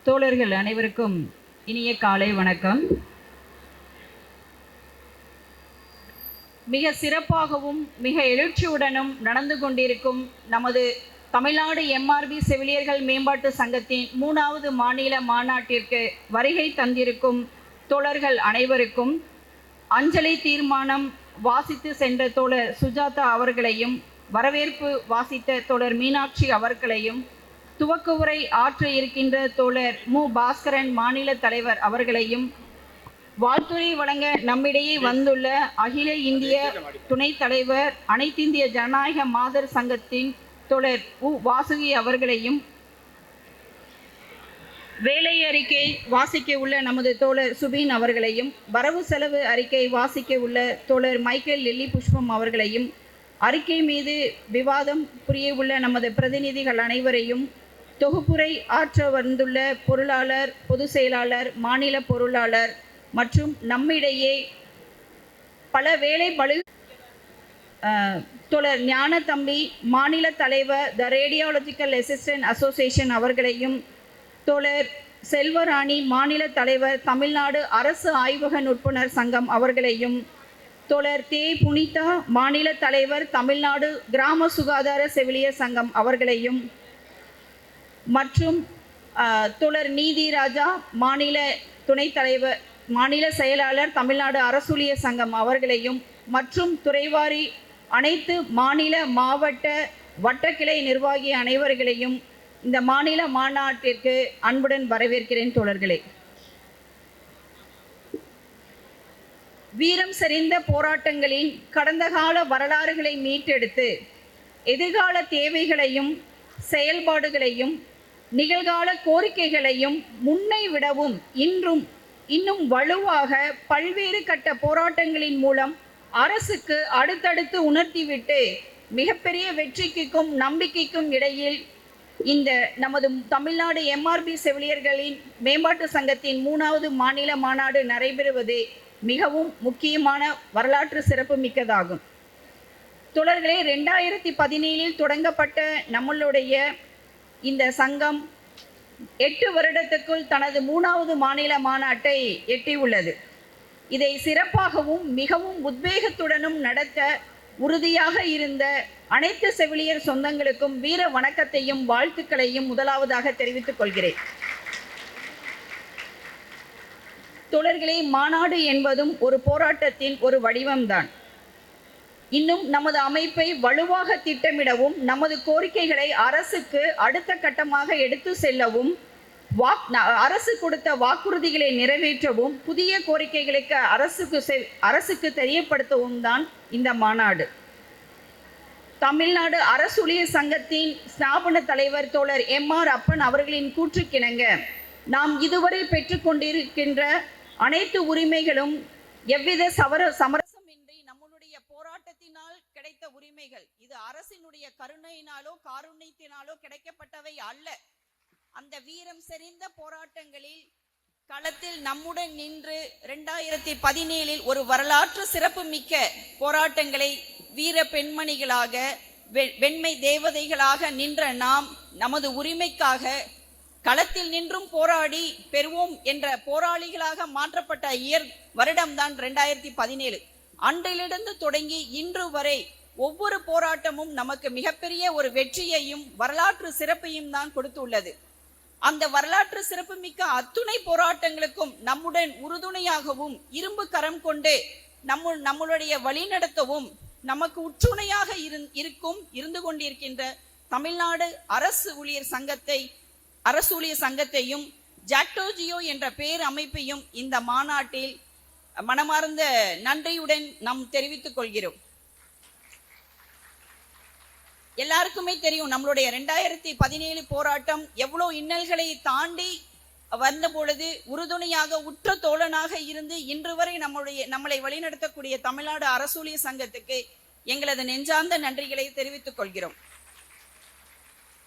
தோழர்கள் அனைவருக்கும் இனிய காலை வணக்கம். மிக சிறப்பாகவும் மிக எழுச்சியுடனும் நடந்து கொண்டிருக்கும் நமது தமிழ்நாடு எம்ஆர்பி செவிலியர்கள் மேம்பாட்டு சங்கத்தின் 3வது மாநில மாநாட்டிற்கு வருகை தந்திருக்கும் தோழர்கள் அனைவருக்கும் அஞ்சலி தீர்மானம் வாசித்து சென்ற தோழர் சுஜாதா அவர்களையும், வரவேற்பு வாசித்த தோழர் மீனாட்சி அவர்களையும், துவக்க உரை ஆற்ற இருக்கின்ற தோழர் மு பாஸ்கரன் மாநில தலைவர் அவர்களையும், வாழ்த்துறை வழங்க நம்மிடையே வந்துள்ள அகில இந்திய துணைத் தலைவர் அனைத்திந்திய ஜனநாயக மாதர் சங்கத்தின் தோழர் உ வாசுகி அவர்களையும், வேலை அறிக்கை வாசிக்க உள்ள நமது தோழர் சுபீன் அவர்களையும், வரவு செலவு அறிக்கை வாசிக்க உள்ள தோழர் மைக்கேல் லில்லி புஷ்பம் அவர்களையும், அறிக்கை மீது விவாதம் புரிய உள்ள நமது பிரதிநிதிகள் அனைவரையும், தொகுப்புரை ஆற்ற வந்துள்ள பொருளாளர், பொதுச் செயலாளர், மாநில பொருளாளர் மற்றும் நம்மிடையே பல வேலை பளு தோழர் ஞானதம்பி மாநில தலைவர் த ரேடியாலஜிக்கல் அசிஸ்டன்ட் அசோசியேஷன் அவர்களையும், தோழர் செல்வராணி மாநில தலைவர் தமிழ்நாடு அரசு ஆய்வக நுட்புணர் சங்கம் அவர்களையும், தோழர் தே புனிதா மாநில தலைவர் தமிழ்நாடு கிராம சுகாதார செவிலியர் சங்கம் அவர்களையும், மற்றும் தோழர் நீதிராஜா மாநில துணைத் தலைவர் மாநில செயலாளர் தமிழ்நாடு அரசூழியர் சங்கம் அவர்களையும், மற்றும் துறைவாரி அனைத்து மாநில மாவட்ட வட்டக்கிளை நிர்வாகி அனைவர்களையும் இந்த மாநில மாநாட்டிற்கு அன்புடன் வரவேற்கிறேன். தோழர்களே, வீரம் செறிந்த போராட்டங்களின் கடந்த கால வரலாறுகளை மீட்டெடுத்து எதிர்கால தேவைகளையும் செயல்பாடுகளையும் நிகழ்கால கோரிக்கைகளையும் முன்னை விடவும் இன்னும் வலுவாக பல்வேறு கட்ட போராட்டங்களின் மூலம் அரசுக்கு அடுத்தடுத்து உணர்த்திவிட்டு மிகப்பெரிய வெற்றிக்கும் நம்பிக்கைக்கும் இடையில் இந்த நமது தமிழ்நாடு எம்ஆர்பி செவிலியர்களின் மேம்பாட்டு சங்கத்தின் 3வது மாநில மாநாடு நடைபெறுவது மிகவும் முக்கியமான வரலாற்று சிறப்பு மிக்கதாகும். தோழர்களே, 2017 தொடங்கப்பட்ட நம்மளுடைய இந்த சங்கம் 8 வருடத்துக்குள் தனது 3வது மாநில மாநாட்டை எட்டியுள்ளது. இதை சிறப்பாகவும் மிகவும் உத்வேகத்துடனும் நடத்த உறுதியாக இருந்த அனைத்து செவிலியர் சொந்தங்களுக்கும் வீர வணக்கத்தையும் வாழ்த்துக்களையும் முதலாவதாக தெரிவித்துக் கொள்கிறேன். தோழர்களே, மாநாடு என்பதும் ஒரு போராட்டத்தின் ஒரு வடிவம்தான். இன்னும் நமது அமைப்பை வலுவாக திட்டமிடவும், நமது கோரிக்கைகளை அரசுக்கு அடுத்த கட்டமாக எடுத்து செல்லவும், அரசு கொடுத்த வாக்குறுதிகளை நிறைவேற்றவும், புதிய கோரிக்கைகளுக்கு அரசுக்கு தெரியப்படுத்தவும் தான் இந்த மாநாடு. தமிழ்நாடு அரசூழியர் சங்கத்தின் ஸ்தாபன தலைவர் தோழர் எம்.ஆர். அப்பன் அவர்களின் கூற்றுக்கிணங்க, நாம் இதுவரை பெற்றுக்கொண்டிருக்கின்ற அனைத்து உரிமைகளும் எவ்வித சமரசமின்றி நம்மளுடைய போராட்டத்தினால் கிடைத்த உரிமைகள். இது அரசினுடைய கருணையினாலோ காருண்யத்தினாலோ கிடைக்கப்பட்டவை அல்ல. அந்த வீரம் செறிந்த போராட்டங்களில் களத்தில் நம்முடன் நின்று 2017 ஒரு வரலாற்று சிறப்பு மிக்க போராட்டங்களை வீர பெண்மணிகளாக வெண்மை தேவதைகளாக நின்ற நாம் நமது உரிமைக்காக களத்தில் நின்றும் போராடி பெறுவோம் என்ற போராளிகளாக மாற்றப்பட்ட வருடம்தான் 2017. அன்றிலிருந்து தொடங்கி இன்று வரை ஒவ்வொரு போராட்டமும் நமக்கு மிகப்பெரிய ஒரு வெற்றியையும் வரலாற்று சிறப்பையும் தான் கொடுத்துள்ளது. அந்த வரலாற்று சிறப்பு மிக்க அத்துணை போராட்டங்களுக்கும் நம்முடன் உறுதுணையாகவும் இரும்பு கரம் கொண்டு நம்மளுடைய வழிநடத்தவும் நமக்கு உற்றுணையாக இருந்து கொண்டிருக்கின்ற தமிழ்நாடு அரசூழியர் சங்கத்தையும் ஜாக்டோஜியோ என்ற பேர் அமைப்பையும் இந்த மாநாட்டில் மனமார்ந்த நன்றியுடன் நாம் தெரிவித்துக் கொள்கிறோம். எல்லாருக்குமே தெரியும், நம்மளுடைய 2017 போராட்டம் எவ்வளவு இன்னல்களை தாண்டி வந்த பொழுது உறுதுணையாக உற்ற தோழனாக இருந்து இன்று வரை நம்மளை வழிநடத்தக்கூடிய தமிழ்நாடு அரசூழியர் சங்கத்துக்கு எங்களது நெஞ்சார்ந்த நன்றிகளை தெரிவித்துக் கொள்கிறோம்.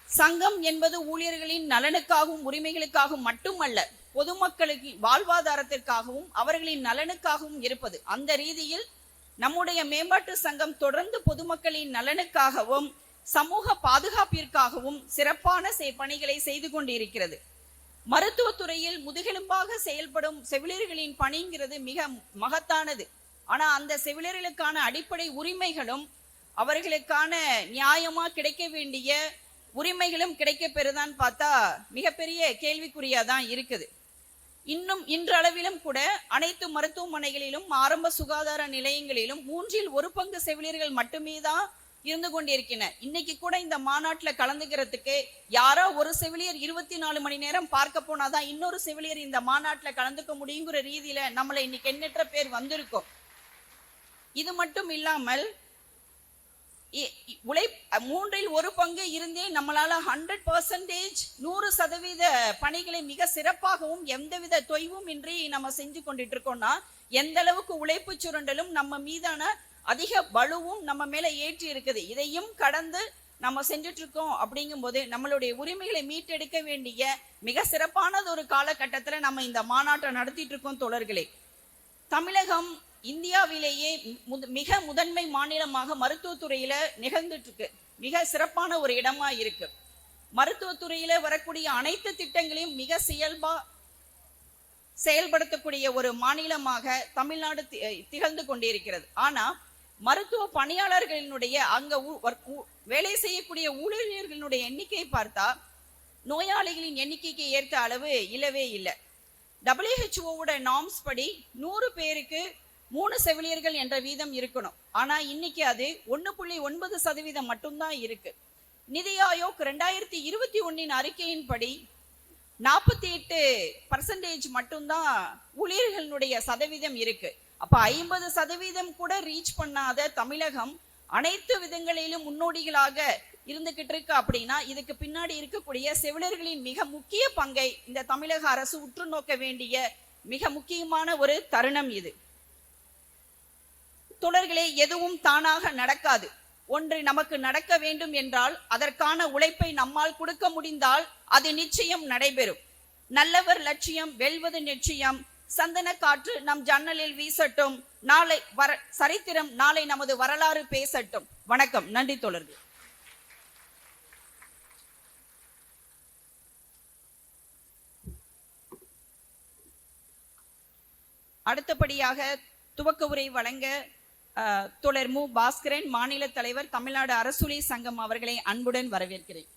சங்கம் என்பது ஊழியர்களின் நலனுக்காகவும் உரிமைகளுக்காகவும் மட்டுமல்ல, பொதுமக்களுக்கு வாழ்வாதாரத்திற்காகவும் அவர்களின் நலனுக்காகவும் இருப்பது. அந்த ரீதியில் நம்முடைய மேம்பாட்டு சங்கம் தொடர்ந்து பொதுமக்களின் நலனுக்காகவும் சமூக பாதுகாப்பிற்காகவும் சிறப்பான பணிகளை செய்து கொண்டிருக்கிறது. மருத்துவத்துறையில் முதுகெலும்பாக செயல்படும் செவிலியர்களின் பணிங்கிறது மிக மகத்தானது. ஆனா அந்த செவிலியர்களுக்கான அடிப்படை உரிமைகளும் அவர்களுக்கான நியாயமா கிடைக்க வேண்டிய உரிமைகளும் கிடைக்க பெறுதான்னு பார்த்தா மிகப்பெரிய கேள்விக்குறியா தான் இருக்குது. இன்னும் இன்றளவிலும் கூட அனைத்து மருத்துவமனைகளிலும் ஆரம்ப சுகாதார நிலையங்களிலும் 1/3 செவிலியர்கள் மட்டுமே தான் இருந்து கொண்டிருக்கின்றன. இன்னைக்கு கூட இந்த மாநாட்டில் கலந்துக்கிறதுக்கு யாரோ ஒரு செவிலியர் 24 மணி நேரம் பார்க்க போனாதான் இன்னொரு செவிலியர் இந்த மாநாட்டில் கலந்துக்க முடியுங்கிற ரீதியில நம்மளை இன்னைக்கு எண்ணற்ற பேர் வந்திருக்கோம். இது மட்டும் இல்லாமல் 1/3 இருந்தே நம்மளால 100% 100% பணிகளை மிக சிறப்பாகவும் எந்தவித தொய்வும் இன்றி நம்ம செஞ்சு கொண்டுட்டு இருக்கோம்னா எந்த அளவுக்கு உழைப்பு சுரண்டலும் நம்ம மீதான அதிக பலுவும் நம்ம மேல ஏற்றி இருக்குது. இதையும் கடந்து நம்ம செஞ்சுட்டு இருக்கோம். அப்படிங்கும் போது நம்மளுடைய உரிமைகளை மீட்டெடுக்க வேண்டிய மிக சிறப்பானது ஒரு காலகட்டத்துல நம்ம இந்த மாநாட்டை நடத்திட்டு இருக்கோம் தோழர்களே. தமிழகம் இந்தியாவிலேயே மிக முதன்மை மாநிலமாக மருத்துவத்துறையில நிகழ்ந்துட்டு இருக்கு. மிக சிறப்பான ஒரு இடமா இருக்கு. மருத்துவத்துறையில வரக்கூடிய அனைத்து திட்டங்களையும் மிக செயல்படுத்தக்கூடிய ஒரு மாநிலமாக தமிழ்நாடு திகழ்ந்து கொண்டிருக்கிறது. ஆனா மருத்துவ பணியாளர்களினுடைய அங்க வேலை செய்யக்கூடிய ஊழியர்களினுடைய எண்ணிக்கை பார்த்தா நோயாளிகளின் எண்ணிக்கைக்கு ஏற்ற அளவு இல்லவே இல்லை. WHO நார்ம்ஸ் படி 100 பேருக்கு 3 செவிலியர்கள் என்ற வீதம் இருக்கணும். ஆனா இன்னைக்கு அது 1.9% மட்டும்தான் இருக்கு. நிதி ஆயோக் 2021 அறிக்கையின்படி 48% மட்டும்தான் ஊழியர்களுடைய சதவீதம் இருக்கு. அப்ப 50% கூட ரீச் பண்ணாத தமிழகம் அனைத்து விதங்களிலும் முன்னோடிகளாக இருந்துகிட்டு இருக்கு. அப்படின்னா இதுக்கு பின்னாடி இருக்கக்கூடிய செவிலியர்களின் மிக முக்கிய பங்கை இந்த தமிழக அரசு உற்று நோக்க வேண்டிய மிக முக்கியமான ஒரு தருணம் இது. தொடர்களே, எதுவும் தானாக நடக்காது. ஒன்று நமக்கு நடக்க வேண்டும் என்றால் அதற்கான உழைப்பை நம்மால் கொடுக்க முடிந்தால் அது நிச்சயம் நடைபெறும். நல்லவர் லட்சியம் வெல்வது நிச்சயம். சந்தன காற்று நம் ஜன்னலில் வீசட்டும். நாளை சரித்திரம் நாளை நமது வரலாறு பேசட்டும். வணக்கம். நன்றி தோழர்கள். அடுத்தபடியாக துவக்க உரை வழங்க தோழர் மு. பாஸ்கரன், மாநில தலைவர், தமிழ்நாடு அரசூழியர் சங்கம் அவர்களை அன்புடன் வரவேற்கிறேன்.